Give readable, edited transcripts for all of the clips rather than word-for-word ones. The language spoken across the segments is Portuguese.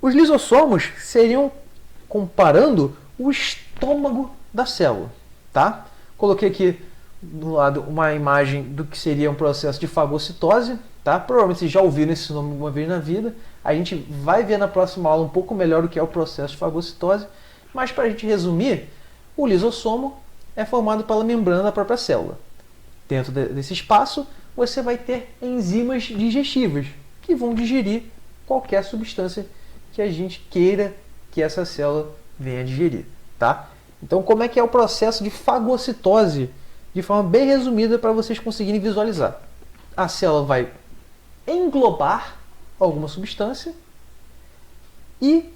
Os lisossomos seriam, comparando, o estômago da célula, tá? Coloquei aqui do lado uma imagem do que seria um processo de fagocitose, tá? Provavelmente vocês já ouviram esse nome alguma vez na vida. A gente vai ver na próxima aula um pouco melhor o que é o processo de fagocitose, mas para a gente resumir, o lisossomo é formado pela membrana da própria célula. Dentro desse espaço, você vai ter enzimas digestivas, que vão digerir qualquer substância que a gente queira que essa célula venha digerir, tá? Então, como é que é o processo de fagocitose? De forma bem resumida para vocês conseguirem visualizar. A célula vai englobar alguma substância e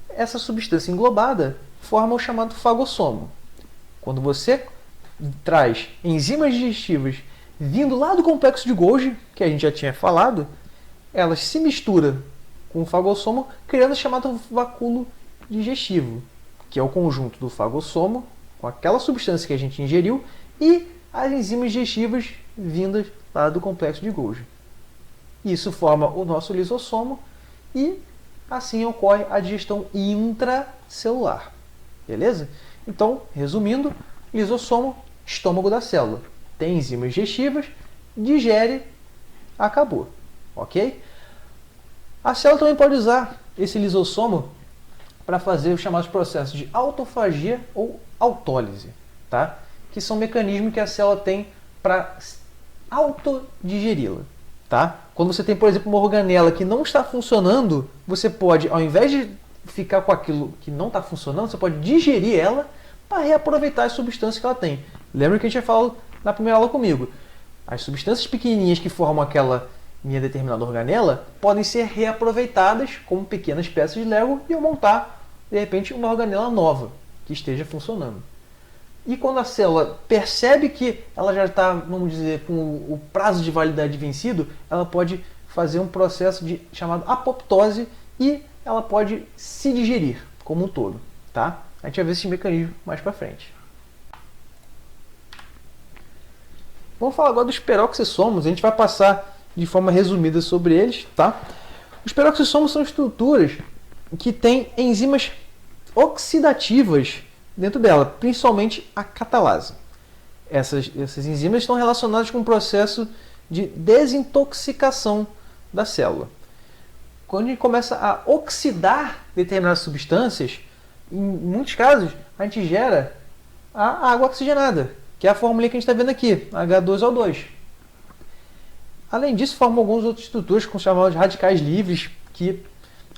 essa substância englobada forma o chamado fagossomo. Quando você traz enzimas digestivas vindo lá do complexo de Golgi, que a gente já tinha falado, elas se misturam com o fagossomo, criando o chamado vacúolo digestivo, que é o conjunto do fagossomo com aquela substância que a gente ingeriu e as enzimas digestivas vindas lá do complexo de Golgi. Isso forma o nosso lisossomo e assim ocorre a digestão intracelular. Beleza? Então, resumindo, lisossomo, estômago da célula. Tem enzimas digestivas, digere, acabou. Ok? A célula também pode usar esse lisossomo para fazer os chamados processos de autofagia ou autólise, tá? Que são mecanismos que a célula tem para autodigeri-la. Tá? Quando você tem, por exemplo, uma organela que não está funcionando, você pode, ao invés de ficar com aquilo que não está funcionando, você pode digerir ela para reaproveitar as substâncias que ela tem. Lembra que a gente já falou na primeira aula comigo? As substâncias pequenininhas que formam aquela minha determinada organela podem ser reaproveitadas como pequenas peças de Lego e eu montar, de repente, uma organela nova que esteja funcionando. E quando a célula percebe que ela já está, vamos dizer, com o prazo de validade vencido, ela pode fazer um processo chamado apoptose e ela pode se digerir como um todo. Tá? A gente vai ver esse mecanismo mais para frente. Vamos falar agora dos peroxissomos. A gente vai passar de forma resumida sobre eles. Tá? Os peroxissomos são estruturas que têm enzimas oxidativas dentro dela, principalmente a catalase. Essas enzimas estão relacionadas com o processo de desintoxicação da célula. Quando a gente começa a oxidar determinadas substâncias, em muitos casos, a gente gera a água oxigenada, que é a fórmula que a gente está vendo aqui, H2O2. Além disso, formam algumas outras estruturas com chamados radicais livres, que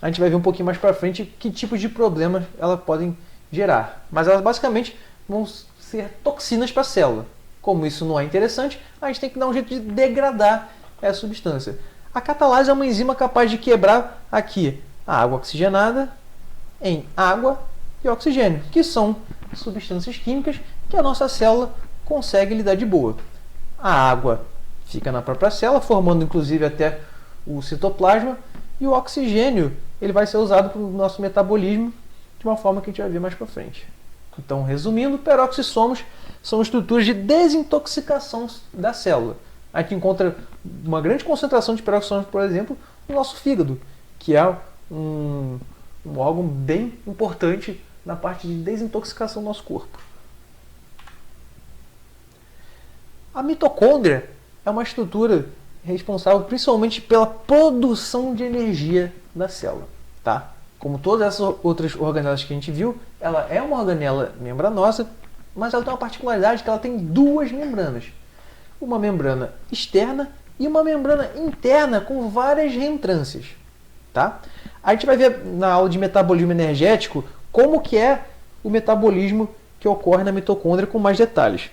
a gente vai ver um pouquinho mais para frente que tipos de problemas elas podem gerar. Mas elas basicamente vão ser toxinas para a célula. Como isso não é interessante, a gente tem que dar um jeito de degradar essa substância. A catalase é uma enzima capaz de quebrar aqui a água oxigenada em água e oxigênio, que são substâncias químicas que a nossa célula consegue lidar de boa. A água fica na própria célula, formando inclusive até o citoplasma, e o oxigênio ele vai ser usado para o nosso metabolismo de uma forma que a gente vai ver mais para frente. Então, resumindo, peroxissomos são estruturas de desintoxicação da célula. A gente encontra uma grande concentração de peroxissomos, por exemplo, no nosso fígado, que é um órgão bem importante na parte de desintoxicação do nosso corpo. A mitocôndria é uma estrutura responsável principalmente pela produção de energia da célula. Tá? Como todas essas outras organelas que a gente viu, ela é uma organela membranosa, mas ela tem uma particularidade que ela tem duas membranas. Uma membrana externa e uma membrana interna com várias reentrâncias. Tá? A gente vai ver na aula de metabolismo energético como que é o metabolismo que ocorre na mitocôndria com mais detalhes.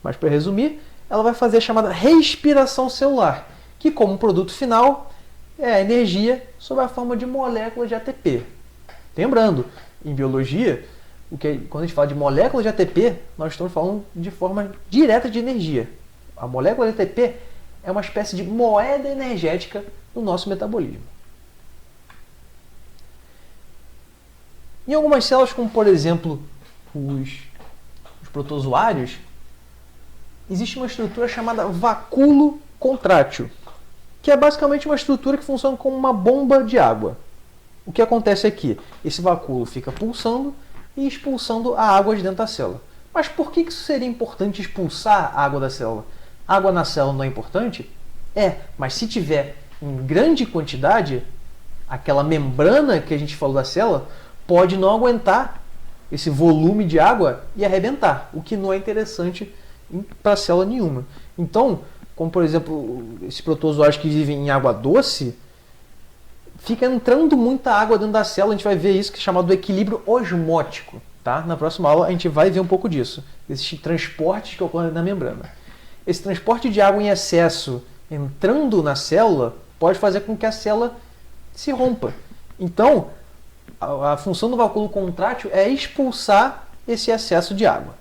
Mas para resumir, ela vai fazer a chamada respiração celular, que como produto final é a energia sob a forma de moléculas de ATP. Lembrando, em biologia, quando a gente fala de moléculas de ATP, nós estamos falando de forma direta de energia. A molécula de ATP é uma espécie de moeda energética do nosso metabolismo. Em algumas células, como por exemplo os protozoários, existe uma estrutura chamada vacúolo contrátil, que é basicamente uma estrutura que funciona como uma bomba de água. O que acontece aqui? Esse vacúolo fica pulsando e expulsando a água de dentro da célula. Mas por que isso seria importante expulsar a água da célula? Água na célula não é importante? É, mas se tiver em grande quantidade, aquela membrana que a gente falou da célula pode não aguentar esse volume de água e arrebentar, o que não é interessante para célula nenhuma. Então, como por exemplo, esses protozoários que vivem em água doce, fica entrando muita água dentro da célula, a gente vai ver isso que é chamado equilíbrio osmótico. Tá? Na próxima aula a gente vai ver um pouco disso, esses transportes que ocorrem na membrana. Esse transporte de água em excesso entrando na célula pode fazer com que a célula se rompa. Então, a função do vacúolo contrátil é expulsar esse excesso de água.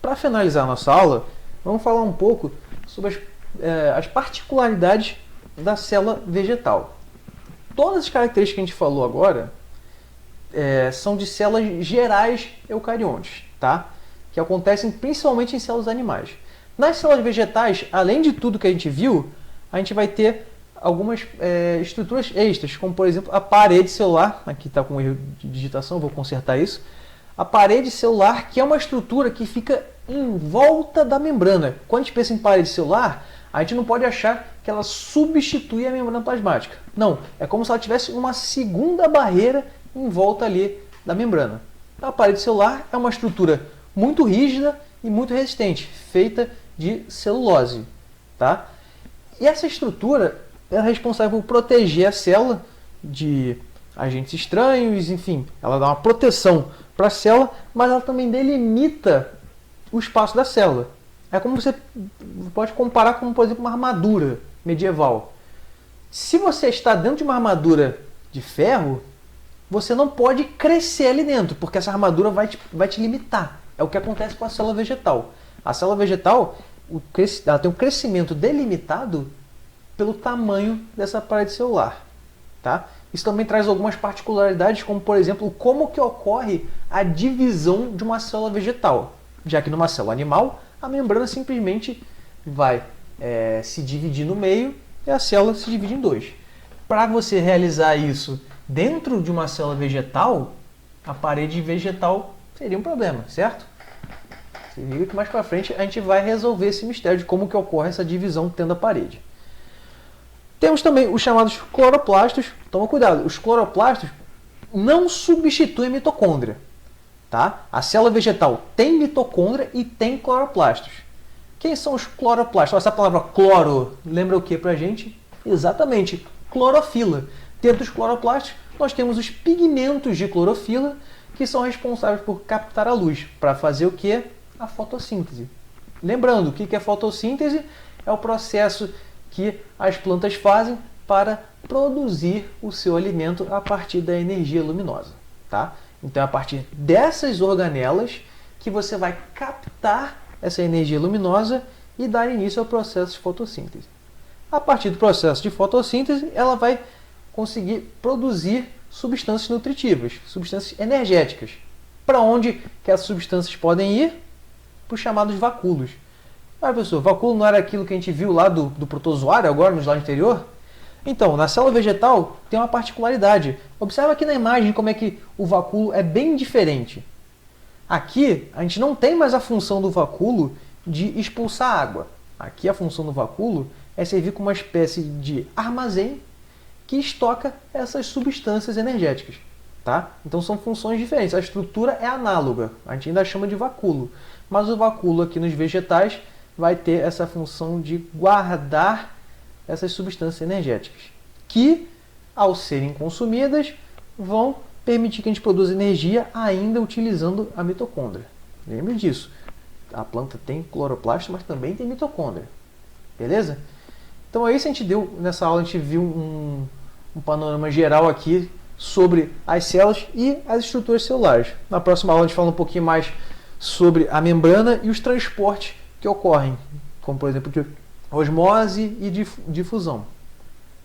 Para finalizar a nossa aula, vamos falar um pouco sobre as particularidades da célula vegetal. Todas as características que a gente falou agora são de células gerais eucariontes, tá? Que acontecem principalmente em células animais. Nas células vegetais, além de tudo que a gente viu, a gente vai ter algumas estruturas extras, como por exemplo a parede celular. Aqui está com erro de digitação, vou consertar isso. A parede celular, que é uma estrutura que fica em volta da membrana. Quando a gente pensa em parede celular, a gente não pode achar que ela substitui a membrana plasmática. Não, é como se ela tivesse uma segunda barreira em volta ali da membrana. A parede celular é uma estrutura muito rígida e muito resistente, feita de celulose. Tá? E essa estrutura é responsável por proteger a célula de agentes estranhos, enfim, ela dá uma proteção para a célula, mas ela também delimita o espaço da célula. É como você pode comparar com, por exemplo, uma armadura medieval. Se você está dentro de uma armadura de ferro, você não pode crescer ali dentro, porque essa armadura vai te limitar. É o que acontece com a célula vegetal. A célula vegetal ela tem um crescimento delimitado pelo tamanho dessa parede celular. Tá? Isso também traz algumas particularidades, como por exemplo, como que ocorre a divisão de uma célula vegetal. Já que numa célula animal, a membrana simplesmente vai se dividir no meio e a célula se divide em dois. Para você realizar isso dentro de uma célula vegetal, a parede vegetal seria um problema, certo? Se liga que mais para frente a gente vai resolver esse mistério de como que ocorre essa divisão dentro da parede. Temos também os chamados cloroplastos. Toma cuidado, os cloroplastos não substituem a mitocôndria. Tá? A célula vegetal tem mitocôndria e tem cloroplastos. Quem são os cloroplastos? Essa palavra cloro lembra o que para a gente? Exatamente, clorofila. Dentro dos cloroplastos, nós temos os pigmentos de clorofila, que são responsáveis por captar a luz, para fazer o que? A fotossíntese. Lembrando, o que é fotossíntese? É o processo que as plantas fazem para produzir o seu alimento a partir da energia luminosa. Tá? Então é a partir dessas organelas que você vai captar essa energia luminosa e dar início ao processo de fotossíntese. A partir do processo de fotossíntese, ela vai conseguir produzir substâncias nutritivas, substâncias energéticas. Para onde que essas substâncias podem ir? Para os chamados vacúolos. Ah, professor, vacúolo não era aquilo que a gente viu lá do protozoário, agora no slide anterior? Então, na célula vegetal tem uma particularidade. Observa aqui na imagem como é que o vacúolo é bem diferente. Aqui, a gente não tem mais a função do vacúolo de expulsar água. Aqui a função do vacúolo é servir como uma espécie de armazém que estoca essas substâncias energéticas. Tá? Então são funções diferentes. A estrutura é análoga, a gente ainda chama de vacúolo. Mas o vacúolo aqui nos vegetais vai ter essa função de guardar essas substâncias energéticas, que, ao serem consumidas, vão permitir que a gente produza energia ainda utilizando a mitocôndria. Lembre disso. A planta tem cloroplasto, mas também tem mitocôndria. Beleza? Então é isso que a gente deu nessa aula. A gente viu um panorama geral aqui sobre as células e as estruturas celulares. Na próxima aula a gente fala um pouquinho mais sobre a membrana e os transportes que ocorrem, como por exemplo de osmose e difusão.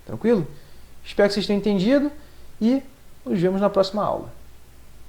Tranquilo? Espero que vocês tenham entendido e nos vemos na próxima aula.